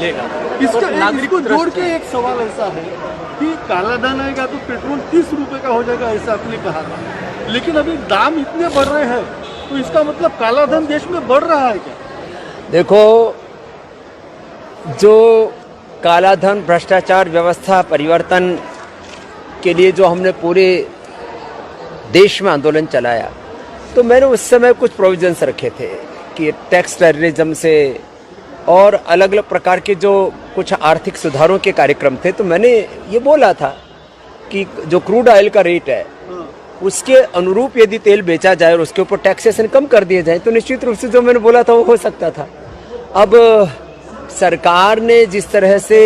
मिलेगा। इसको जोड़ के एक सवाल ऐसा है कि काला धन आएगा तो पेट्रोल 30 रुपए का हो जाएगा, ऐसा आपने कहा था, लेकिन अभी दाम इतने बढ़ रहे हैं तो इसका मतलब काला धन देश में बढ़ रहा है क्या? देखो, जो काला धन, भ्रष्टाचार, व्यवस्था परिवर्तन के लिए जो हमने पूरे देश में आंदोलन चलाया, तो मैंने उस समय कुछ प्रोविजंस रखे थे कि टैक्स टेररिज्म से और अलग अलग प्रकार के जो कुछ आर्थिक सुधारों के कार्यक्रम थे। तो मैंने ये बोला था कि जो क्रूड ऑयल का रेट है उसके अनुरूप यदि तेल बेचा जाए और उसके ऊपर टैक्सेशन कम कर दिए जाए तो निश्चित रूप से जो मैंने बोला था वो हो सकता था। अब सरकार ने जिस तरह से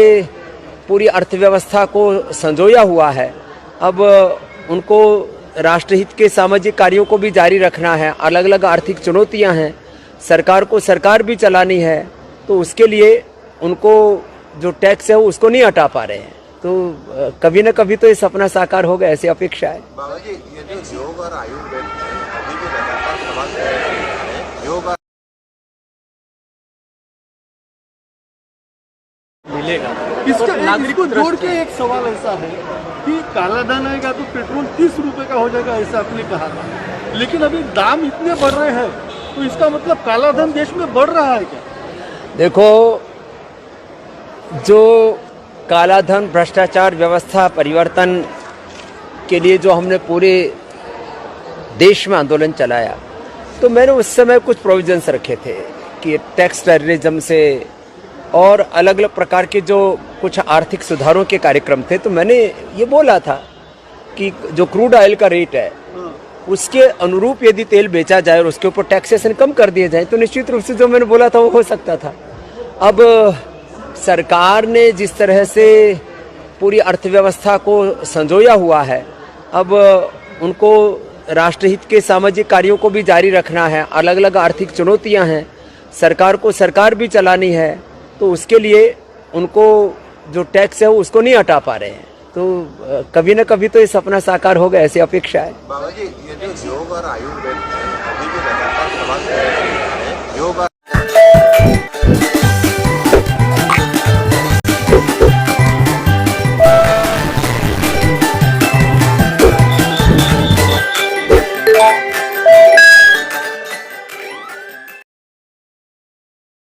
पूरी अर्थव्यवस्था को संजोया हुआ है, अब उनको राष्ट्रहित के सामाजिक कार्यों को भी जारी रखना है, अलग अलग आर्थिक चुनौतियां हैं, सरकार को सरकार भी चलानी है, तो उसके लिए उनको जो टैक्स है वो उसको नहीं हटा पा रहे हैं। तो कभी न कभी तो ये सपना साकार होगा, ऐसी अपेक्षा है। बाबा जी, ये जो योग और आयुर्वेद अभी भी लगातार सवाल है, योग मिलेगा। इसको जोड़ के एक सवाल ऐसा है कि काला धन आएगा तो पेट्रोल 30 रुपए का हो जाएगा, ऐसा आपने कहा था, लेकिन अभी दाम इतने बढ़ रहे हैं तो इसका मतलब काला धन देश में बढ़ रहा है क्या? देखो, जो काला धन, भ्रष्टाचार, व्यवस्था परिवर्तन के लिए जो हमने पूरे देश में आंदोलन चलाया, तो मैंने उस समय कुछ प्रोविजंस रखे थे कि टैक्स टेररिज्म से और अलग अलग प्रकार के जो कुछ आर्थिक सुधारों के कार्यक्रम थे। तो मैंने ये बोला था कि जो क्रूड ऑयल का रेट है उसके अनुरूप यदि तेल बेचा जाए और उसके ऊपर टैक्सेशन कम कर दिए जाए तो निश्चित रूप से जो मैंने बोला था वो हो सकता था। अब सरकार ने जिस तरह से पूरी अर्थव्यवस्था को संजोया हुआ है, अब उनको राष्ट्रहित के सामाजिक कार्यों को भी जारी रखना है, अलग अलग आर्थिक चुनौतियां हैं, सरकार को सरकार भी चलानी है, तो उसके लिए उनको जो टैक्स है वो उसको नहीं हटा पा रहे हैं। तो कभी न कभी तो ये सपना साकार होगा, ऐसी अपेक्षा है। बाबा जी, ये जो योग और आयुर्वेद अभी भी लगातार सवाल है, योग